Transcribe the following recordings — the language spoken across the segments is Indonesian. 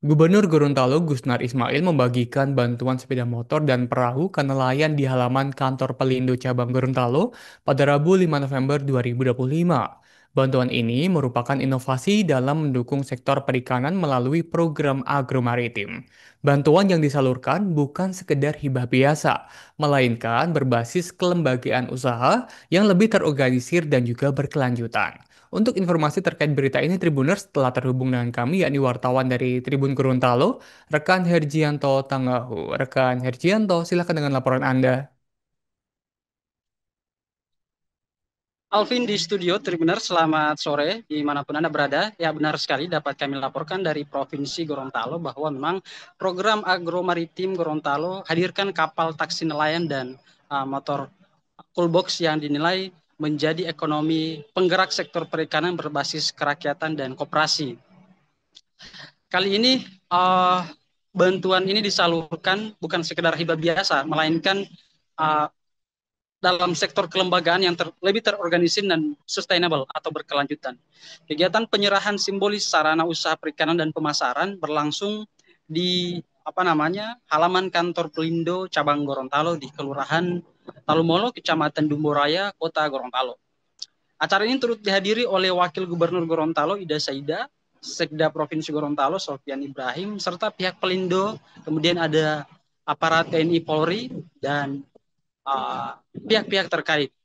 Gubernur Gorontalo Gusnar Ismail membagikan bantuan sepeda motor dan perahu ke nelayan di halaman kantor Pelindo Cabang Gorontalo pada Rabu 5 November 2025. Bantuan ini merupakan inovasi dalam mendukung sektor perikanan melalui program agromaritim. Bantuan yang disalurkan bukan sekedar hibah biasa, melainkan berbasis kelembagaan usaha yang lebih terorganisir dan juga berkelanjutan. Untuk informasi terkait berita ini, Tribuners telah terhubung dengan kami, yakni wartawan dari Tribun Gorontalo, rekan Herjianto Tangahu. Rekan Herjianto, silakan dengan laporan Anda. Alvin di studio Tribuner, selamat sore dimanapun Anda berada. Ya benar sekali dapat kami laporkan dari Provinsi Gorontalo bahwa memang program agromaritim Gorontalo hadirkan kapal taksi nelayan dan motor coolbox yang dinilai menjadi ekonomi penggerak sektor perikanan berbasis kerakyatan dan koperasi. Kali ini bantuan ini disalurkan bukan sekedar hibah biasa, melainkan uh, dalam sektor kelembagaan yang lebih terorganisir dan sustainable atau berkelanjutan. Kegiatan penyerahan simbolis sarana usaha perikanan dan pemasaran berlangsung di halaman kantor Pelindo Cabang Gorontalo di Kelurahan Talumolo, Kecamatan Dumboraya, Kota Gorontalo. Acara ini turut dihadiri oleh Wakil Gubernur Gorontalo Ida Saida, Sekda Provinsi Gorontalo Sofyan Ibrahim, serta pihak Pelindo, kemudian ada aparat TNI Polri dan pihak-pihak terkait.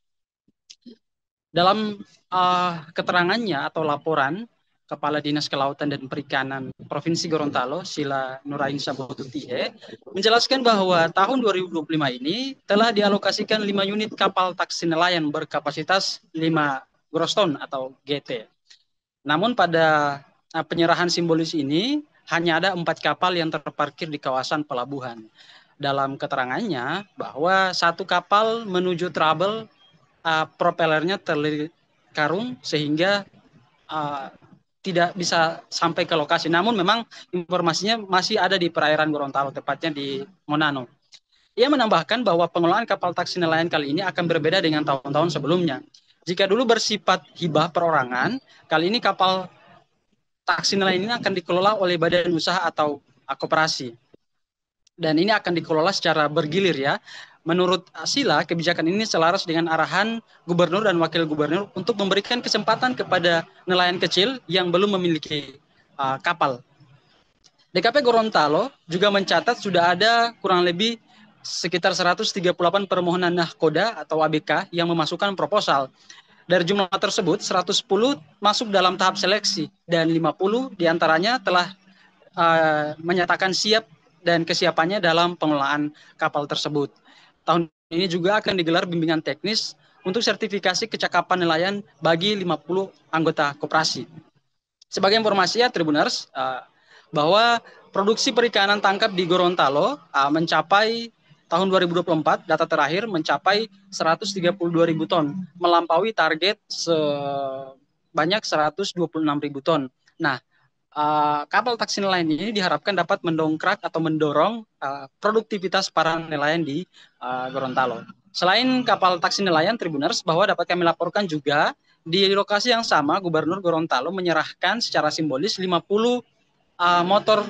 Dalam keterangannya atau laporan, Kepala Dinas Kelautan dan Perikanan Provinsi Gorontalo, Sila Nurainsa Botutihe, menjelaskan bahwa tahun 2025 ini telah dialokasikan 5 unit kapal taksi nelayan berkapasitas 5 gross ton atau GT. Namun pada penyerahan simbolis ini, hanya ada 4 kapal yang terparkir di kawasan pelabuhan. Dalam keterangannya bahwa satu kapal menuju trouble, propellernya terlilit karung sehingga tidak bisa sampai ke lokasi. Namun memang informasinya masih ada di perairan Gorontalo, tepatnya di Monano. Ia menambahkan bahwa pengelolaan kapal taksi nelayan kali ini akan berbeda dengan tahun-tahun sebelumnya. Jika dulu bersifat hibah perorangan, kali ini kapal taksi nelayan ini akan dikelola oleh badan usaha atau koperasi. Dan ini akan dikelola secara bergilir ya. Menurut Sila, kebijakan ini selaras dengan arahan gubernur dan wakil gubernur untuk memberikan kesempatan kepada nelayan kecil yang belum memiliki kapal. DKP Gorontalo juga mencatat sudah ada kurang lebih sekitar 138 permohonan nahkoda atau ABK yang memasukkan proposal. Dari jumlah tersebut, 110 masuk dalam tahap seleksi dan 50 diantaranya telah menyatakan siap dan kesiapannya dalam pengelolaan kapal tersebut. Tahun ini juga akan digelar bimbingan teknis untuk sertifikasi kecakapan nelayan bagi 50 anggota koperasi. Sebagai informasi ya Tribuners, bahwa produksi perikanan tangkap di Gorontalo mencapai tahun 2024, data terakhir mencapai 132.000 ton, melampaui target sebanyak 126.000 ton. Nah, kapal taksi nelayan ini diharapkan dapat mendongkrak atau mendorong produktivitas para nelayan di Gorontalo. Selain kapal taksi nelayan Tribuners, bahwa dapat kami laporkan juga di lokasi yang sama Gubernur Gorontalo menyerahkan secara simbolis 50 motor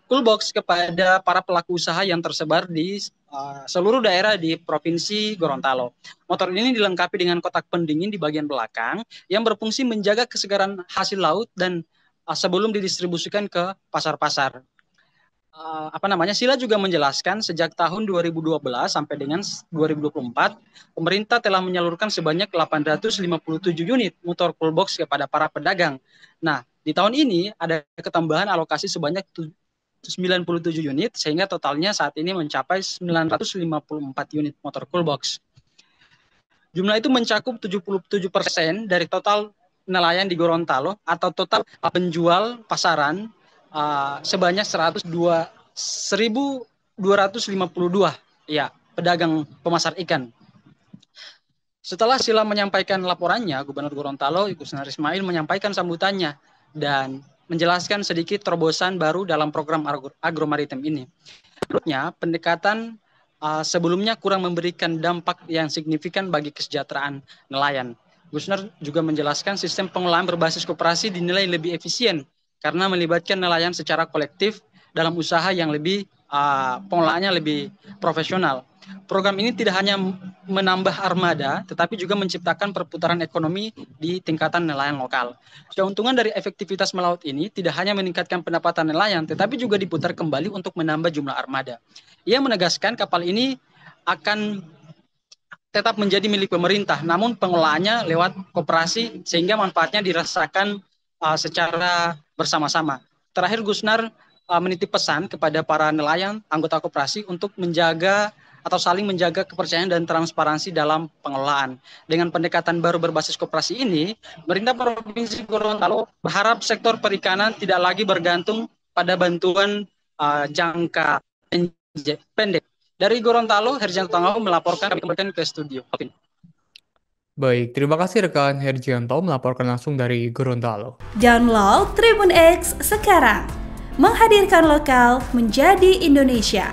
coolbox kepada para pelaku usaha yang tersebar di seluruh daerah di Provinsi Gorontalo. Motor ini dilengkapi dengan kotak pendingin di bagian belakang yang berfungsi menjaga kesegaran hasil laut dan sebelum didistribusikan ke pasar-pasar. Sila juga menjelaskan sejak tahun 2012 sampai dengan 2024, pemerintah telah menyalurkan sebanyak 857 unit motor coolbox kepada para pedagang. Nah, di tahun ini ada ketambahan alokasi sebanyak 97 unit, sehingga totalnya saat ini mencapai 954 unit motor coolbox. Jumlah itu mencakup 77% dari total nelayan di Gorontalo atau total penjual pasaran sebanyak 1.252 ya pedagang pemasar ikan. Setelah Sila menyampaikan laporannya, Gubernur Gorontalo Gusnar Ismail menyampaikan sambutannya dan menjelaskan sedikit terobosan baru dalam program agromaritim ini. Menurutnya, pendekatan sebelumnya kurang memberikan dampak yang signifikan bagi kesejahteraan nelayan. Gusnar juga menjelaskan sistem pengelolaan berbasis koperasi dinilai lebih efisien karena melibatkan nelayan secara kolektif dalam usaha yang lebih pengelolaannya lebih profesional. Program ini tidak hanya menambah armada, tetapi juga menciptakan perputaran ekonomi di tingkatan nelayan lokal. Keuntungan dari efektivitas melaut ini tidak hanya meningkatkan pendapatan nelayan, tetapi juga diputar kembali untuk menambah jumlah armada. Ia menegaskan kapal ini akan tetap menjadi milik pemerintah, namun pengelolaannya lewat koperasi sehingga manfaatnya dirasakan secara bersama-sama. Terakhir, Gusnar menitip pesan kepada para nelayan anggota koperasi untuk menjaga atau saling menjaga kepercayaan dan transparansi dalam pengelolaan. Dengan pendekatan baru berbasis koperasi ini, pemerintah Provinsi Gorontalo berharap sektor perikanan tidak lagi bergantung pada bantuan jangka pendek. Dari Gorontalo, Herjanto Tangau melaporkan, kami kembalikan ke studio. Baik, terima kasih rekan Herjanto melaporkan langsung dari Gorontalo. Download Tribun X sekarang, menghadirkan lokal menjadi Indonesia.